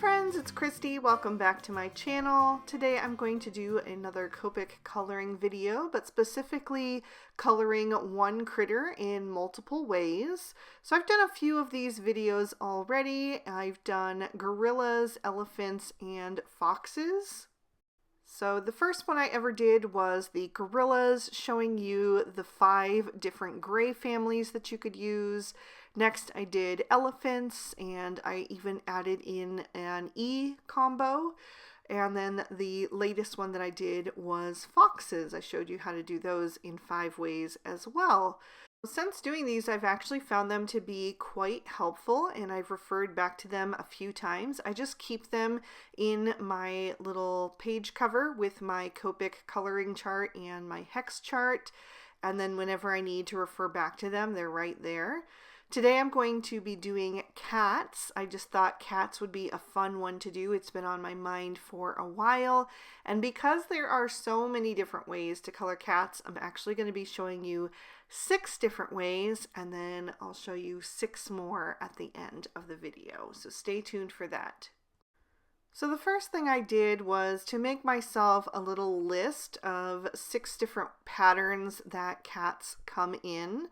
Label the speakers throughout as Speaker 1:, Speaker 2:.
Speaker 1: friends, it's Christy. Welcome back to my channel. Today I'm going to do another Copic coloring video, but specifically coloring one critter in multiple ways. So I've done a few of these videos already. I've done gorillas, elephants, and foxes. So the first one I ever did was the gorillas, showing you the 5 different gray families that you could use. Next I did elephants, and I even added in an E combo. And then the latest one that I did was foxes. I showed you how to do those in 5 ways as well. Since doing these, I've actually found them to be quite helpful, and I've referred back to them a few times. I just keep them in my little page cover with my Copic coloring chart and my hex chart, and then whenever I need to refer back to them, they're right there. Today I'm going to be doing cats. I just thought cats would be a fun one to do. It's been on my mind for a while, and because there are so many different ways to color cats, I'm actually going to be showing you 6 different ways, and then I'll show you 6 more at the end of the video, so stay tuned for that. So the first thing I did was to make myself a little list of 6 different patterns that cats come in.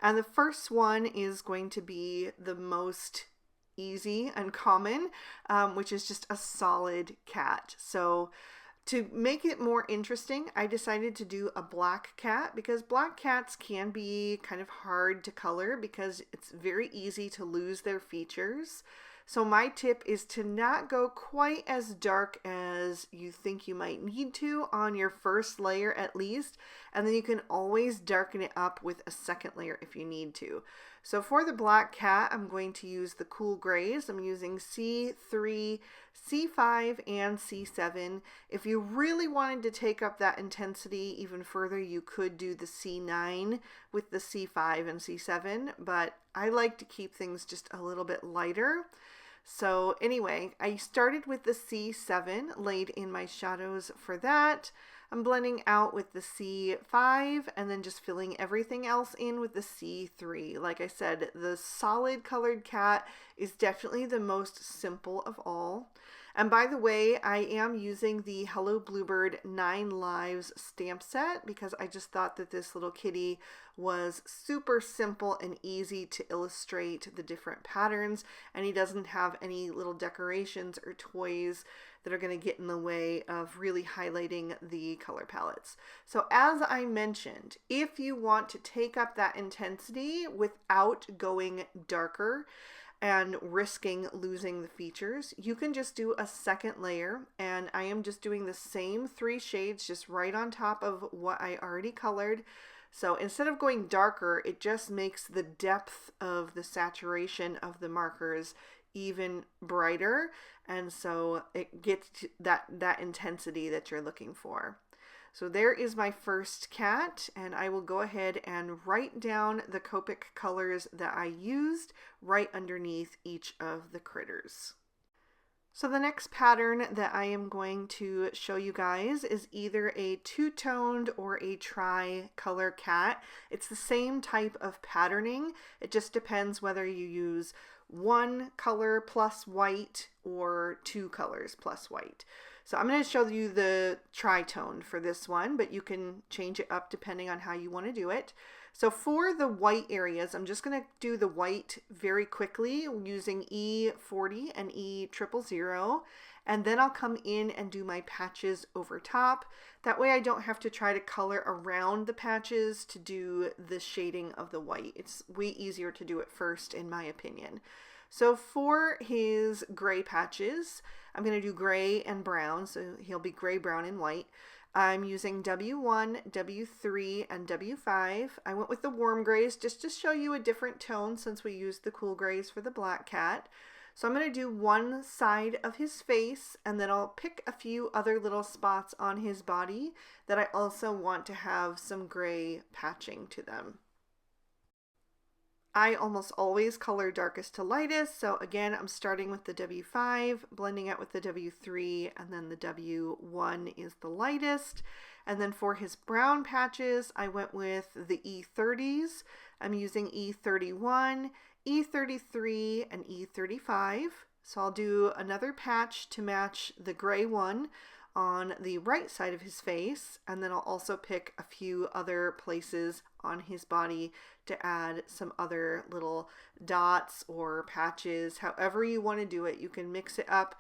Speaker 1: And the first one is going to be the most easy and common, which is just a solid cat. So to make it more interesting, I decided to do a black cat because black cats can be kind of hard to color because it's very easy to lose their features. So my tip is to not go quite as dark as you think you might need to on your first layer at least, and then you can always darken it up with a second layer if you need to. So for the black cat, I'm going to use the cool grays. I'm using C3, C5, and C7. If you really wanted to take up that intensity even further, you could do the C9 with the C5 and C7, but I like to keep things just a little bit lighter. So anyway, I started with the C7, laid in my shadows for that. I'm blending out with the C5 and then just filling everything else in with the C3. Like I said, the solid colored cat is definitely the most simple of all. And by the way, I am using the Hello Bluebird 9 Lives stamp set because I just thought that this little kitty was super simple and easy to illustrate the different patterns, and he doesn't have any little decorations or toys that are going to get in the way of really highlighting the color palettes. So as I mentioned, if you want to take up that intensity without going darker and risking losing the features, you can just do a second layer, and I am just doing the same 3 shades just right on top of what I already colored. So instead of going darker, it just makes the depth of the saturation of the markers even brighter, and so it gets that intensity that you're looking for. So there is my first cat, and I will go ahead and write down the Copic colors that I used right underneath each of the critters. So the next pattern that I am going to show you guys is either a two-toned or a tri-color cat. It's the same type of patterning. It just depends whether you use 1 color plus white or 2 colors plus white. So I'm going to show you the tri-tone for this one, but you can change it up depending on how you want to do it. So for the white areas, I'm just going to do the white very quickly using E40 and E000, and then I'll come in and do my patches over top. That way I don't have to try to color around the patches to do the shading of the white. It's way easier to do it first, in my opinion. So for his gray patches, I'm going to do gray and brown, so he'll be gray, brown, and white. I'm using W1, W3, and W5. I went with the warm grays just to show you a different tone since we used the cool grays for the black cat. So I'm going to do one side of his face, and then I'll pick a few other little spots on his body that I also want to have some gray patching to them. I almost always color darkest to lightest, so again I'm starting with the W5, blending out with the W3, and then the W1 is the lightest. And then for his brown patches, I went with the E30s. I'm using E31, E33, and E35. So I'll do another patch to match the gray one on the right side of his face, and then I'll also pick a few other places on his body to add some other little dots or patches. However you want to do it, you can mix it up.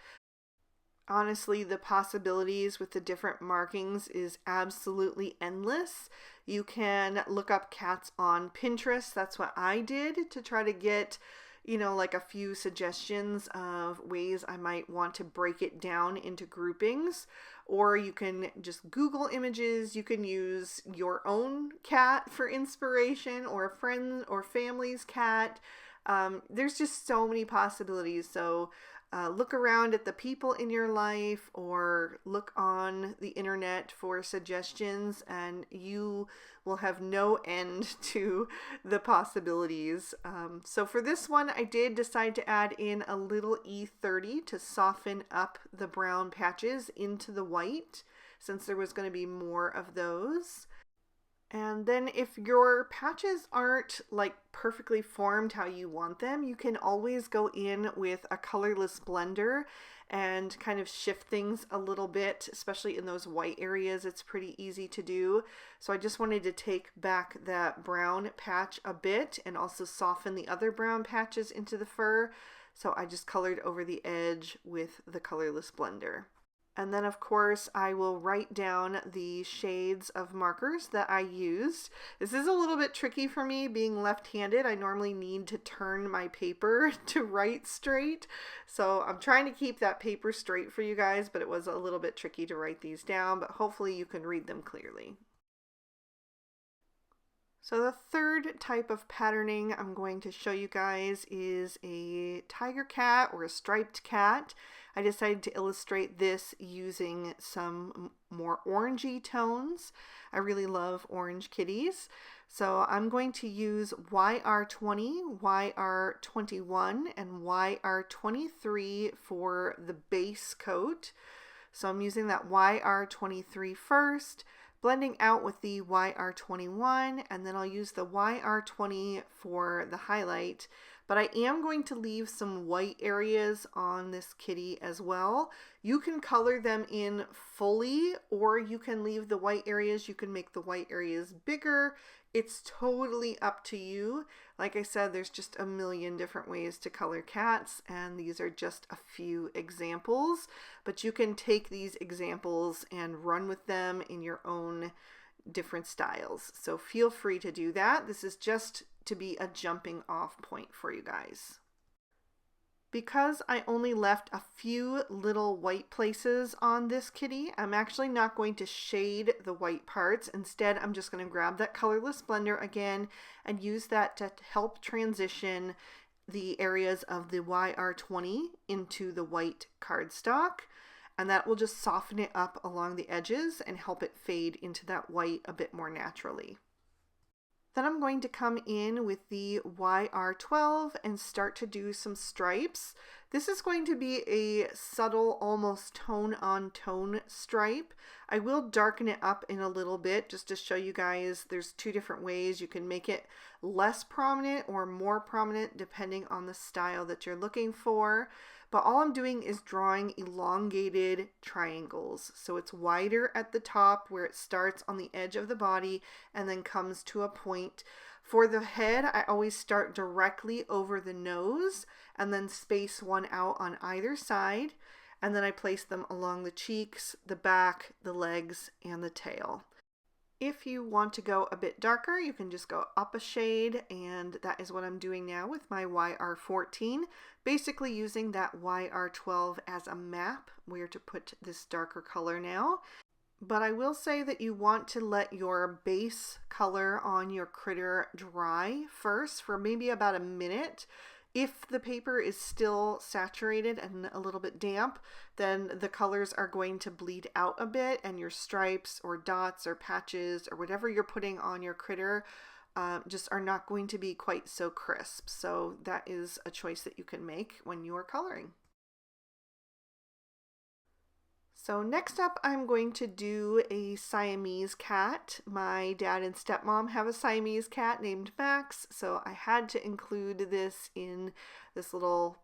Speaker 1: Honestly, the possibilities with the different markings is absolutely endless. You can look up cats on Pinterest. That's what I did to try to get, like a few suggestions of ways I might want to break it down into groupings. Or you can just Google images. You can use your own cat for inspiration, or a friend or family's cat. There's just so many possibilities. So look around at the people in your life, or look on the internet for suggestions, and you will have no end to the possibilities. So for this one, I did decide to add in a little E30 to soften up the brown patches into the white, since there was going to be more of those. And then if your patches aren't like perfectly formed how you want them, you can always go in with a colorless blender and kind of shift things a little bit, especially in those white areas. It's pretty easy to do. So I just wanted to take back that brown patch a bit and also soften the other brown patches into the fur. So I just colored over the edge with the colorless blender. And then, of course, I will write down the shades of markers that I used. This is a little bit tricky for me being left-handed. I normally need to turn my paper to write straight. So I'm trying to keep that paper straight for you guys, but it was a little bit tricky to write these down, but hopefully you can read them clearly. So the third type of patterning I'm going to show you guys is a tiger cat or a striped cat. I decided to illustrate this using some more orangey tones. I really love orange kitties. So I'm going to use YR20, YR21, and YR23 for the base coat. So I'm using that YR23 first, blending out with the YR21, and then I'll use the YR20 for the highlight. But I am going to leave some white areas on this kitty as well. You can color them in fully, or you can leave the white areas. You can make the white areas bigger. It's totally up to you. Like I said, there's just a million different ways to color cats, and these are just a few examples. But you can take these examples and run with them in your own different styles. So feel free to do that. This is just to be a jumping off point for you guys. Because I only left a few little white places on this kitty, I'm actually not going to shade the white parts. Instead, I'm just going to grab that colorless blender again and use that to help transition the areas of the YR20 into the white cardstock. And that will just soften it up along the edges and help it fade into that white a bit more naturally. Then I'm going to come in with the YR12 and start to do some stripes. This is going to be a subtle, almost tone-on-tone stripe. I will darken it up in a little bit just to show you guys there's two different ways. You can make it less prominent or more prominent depending on the style that you're looking for. But all I'm doing is drawing elongated triangles. So it's wider at the top where it starts on the edge of the body and then comes to a point. For the head, I always start directly over the nose and then space one out on either side. And then I place them along the cheeks, the back, the legs, and the tail. If you want to go a bit darker, you can just go up a shade, and that is what I'm doing now with my YR14, basically using that YR12 as a map where to put this darker color now. But I will say that you want to let your base color on your critter dry first for maybe about a minute. If the paper is still saturated and a little bit damp, then the colors are going to bleed out a bit, and your stripes or dots or patches or whatever you're putting on your critter just are not going to be quite so crisp. So that is a choice that you can make when you are coloring. So next up, I'm going to do a Siamese cat. My dad and stepmom have a Siamese cat named Max, so I had to include this in this little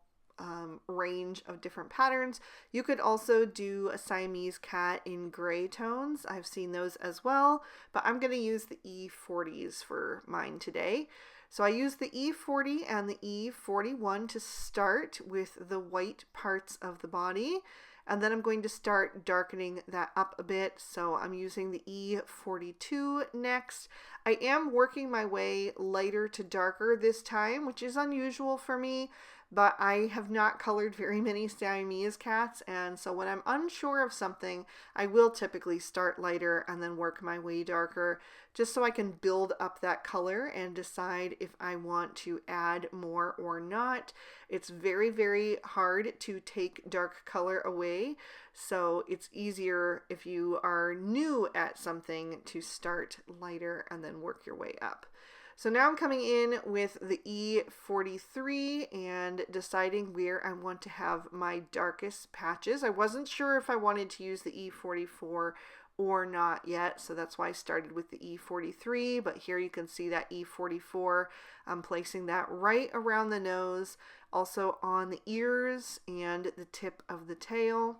Speaker 1: range of different patterns. You could also do a Siamese cat in gray tones. I've seen those as well, but I'm going to use the E40s for mine today. So I use the E40 and the E41 to start with the white parts of the body, and then I'm going to start darkening that up a bit. So I'm using the E42 next. I am working my way lighter to darker this time, which is unusual for me, but I have not colored very many Siamese cats, and so when I'm unsure of something, I will typically start lighter and then work my way darker, just so I can build up that color and decide if I want to add more or not. It's very, very hard to take dark color away, so it's easier if you are new at something to start lighter and then work your way up. So now I'm coming in with the E43 and deciding where I want to have my darkest patches. I wasn't sure if I wanted to use the E44 or not yet, so that's why I started with the E43, but here you can see that E44. I'm placing that right around the nose, also on the ears and the tip of the tail.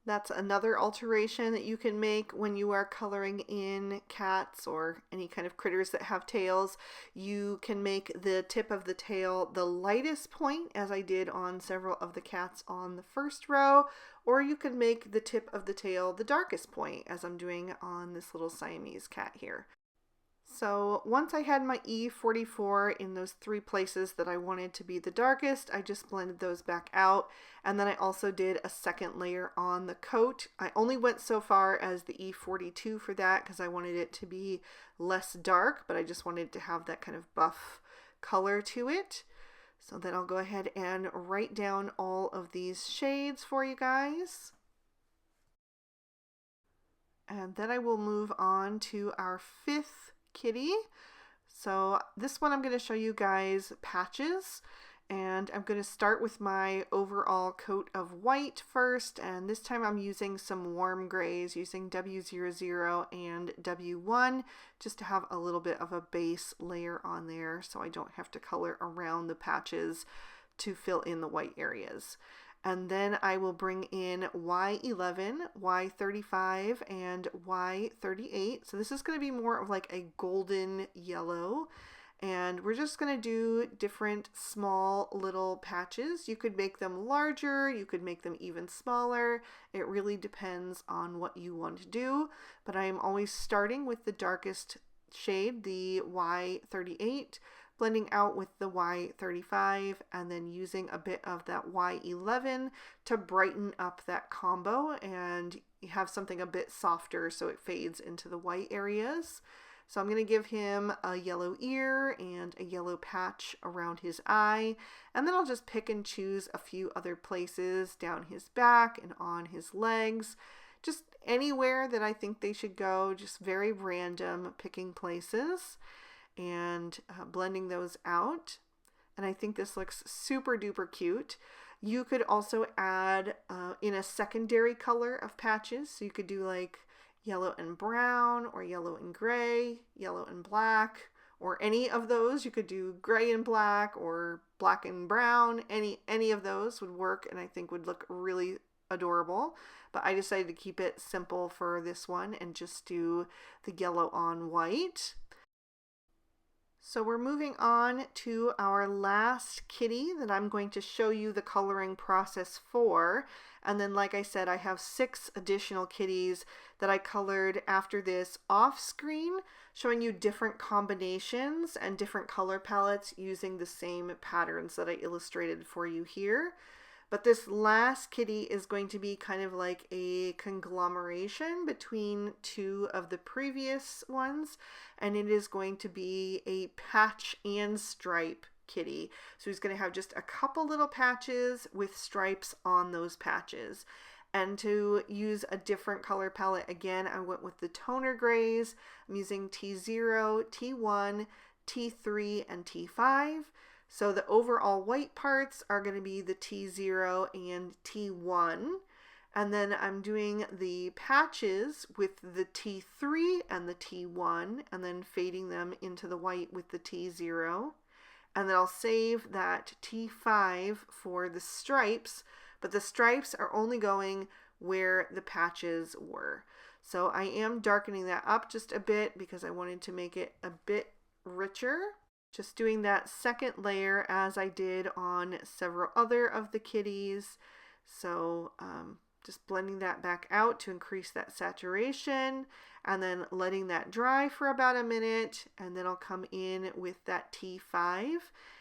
Speaker 1: That's another alteration that you can make when you are coloring in cats or any kind of critters that have tails. You can make the tip of the tail the lightest point, as I did on several of the cats on the first row, or you could make the tip of the tail the darkest point, as I'm doing on this little Siamese cat here. So once I had my E44 in those three places that I wanted to be the darkest, I just blended those back out. And then I also did a second layer on the coat. I only went so far as the E42 for that because I wanted it to be less dark, but I just wanted to have that kind of buff color to it. So then I'll go ahead and write down all of these shades for you guys. And then I will move on to our fifth kitty. So this one I'm going to show you guys patches, and I'm going to start with my overall coat of white first, and this time I'm using some warm grays using W00 and W1 just to have a little bit of a base layer on there so I don't have to color around the patches to fill in the white areas. And then I will bring in Y11, Y35, and Y38. So this is going to be more of like a golden yellow. And we're just going to do different small little patches. You could make them larger, you could make them even smaller. It really depends on what you want to do. But I am always starting with the darkest shade, the Y38, blending out with the Y35, and then using a bit of that Y11 to brighten up that combo and you have something a bit softer so it fades into the white areas. So I'm going to give him a yellow ear and a yellow patch around his eye, and then I'll just pick and choose a few other places down his back and on his legs, just anywhere that I think they should go, just very random picking places and blending those out. And I think this looks super duper cute. You could also add in a secondary color of patches. So you could do like yellow and brown, or yellow and gray, yellow and black, or any of those. You could do gray and black or black and brown. Any of those would work and I think would look really adorable. But I decided to keep it simple for this one and just do the yellow on white. So we're moving on to our last kitty that I'm going to show you the coloring process for. And then, like I said, I have 6 additional kitties that I colored after this off screen, showing you different combinations and different color palettes using the same patterns that I illustrated for you here. But this last kitty is going to be kind of like a conglomeration between 2 of the previous ones, and it is going to be a patch and stripe kitty. So he's going to have just a couple little patches with stripes on those patches. And to use a different color palette, again, I went with the toner grays. I'm using T0, T1, T3, and T5. So the overall white parts are going to be the T0 and T1. And then I'm doing the patches with the T3 and the T1, and then fading them into the white with the T0. and then I'll save that T5 for the stripes, but the stripes are only going where the patches were. So I am darkening that up just a bit because I wanted to make it a bit richer. Just doing that second layer as I did on several other of the kitties. So just blending that back out to increase that saturation, and then letting that dry for about a minute, and then I'll come in with that T5.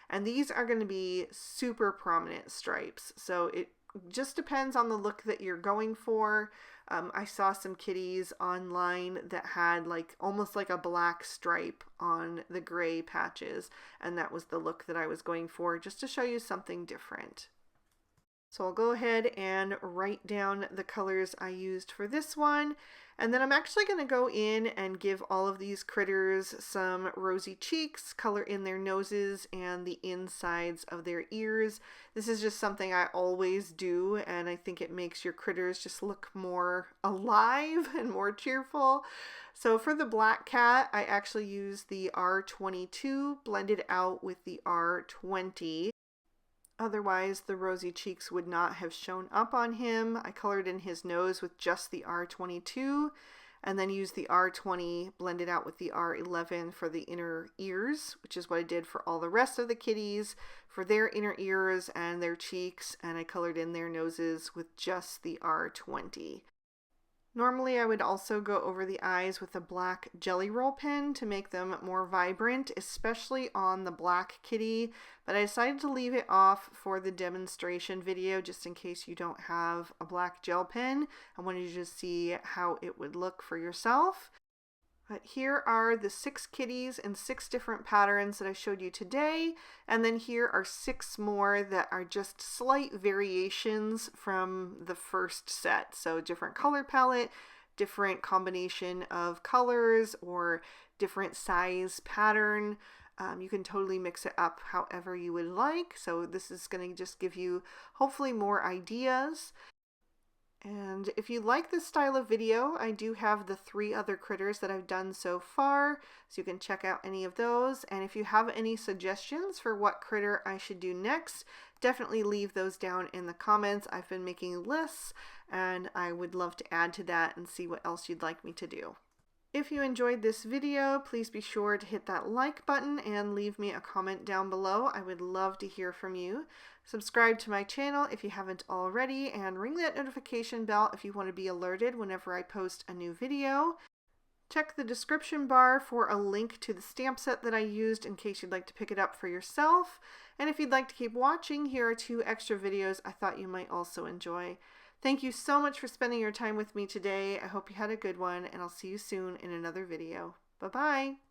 Speaker 1: And these are going to be super prominent stripes, so it just depends on the look that you're going for. I saw some kitties online that had like almost like a black stripe on the gray patches, and that was the look that I was going for, just to show you something different. So I'll go ahead and write down the colors I used for this one. And then I'm actually going to go in and give all of these critters some rosy cheeks, color in their noses and the insides of their ears. This is just something I always do, and I think it makes your critters just look more alive and more cheerful. So for the black cat, I actually used the R22 blended out with the R20. Otherwise, the rosy cheeks would not have shown up on him. I colored in his nose with just the R22, and then used the R20 blended out with the R11 for the inner ears, which is what I did for all the rest of the kitties, for their inner ears and their cheeks, and I colored in their noses with just the R20. Normally I would also go over the eyes with a black jelly roll pen to make them more vibrant, especially on the black kitty, but I decided to leave it off for the demonstration video just in case you don't have a black gel pen. I wanted you to see how it would look for yourself. But here are the 6 kitties in 6 different patterns that I showed you today, and then here are 6 more that are just slight variations from the first set. So different color palette, different combination of colors, or different size pattern. You can totally mix it up however you would like. So this is going to just give you hopefully more ideas. And if you like this style of video, I do have the 3 other critters that I've done so far, so you can check out any of those. And if you have any suggestions for what critter I should do next, definitely leave those down in the comments. I've been making lists, and I would love to add to that and see what else you'd like me to do. If you enjoyed this video, please be sure to hit that like button and leave me a comment down below. I would love to hear from you. Subscribe to my channel if you haven't already, and ring that notification bell if you want to be alerted whenever I post a new video. Check the description bar for a link to the stamp set that I used in case you'd like to pick it up for yourself. And if you'd like to keep watching, here are 2 extra videos I thought you might also enjoy. Thank you so much for spending your time with me today. I hope you had a good one, and I'll see you soon in another video. Bye-bye!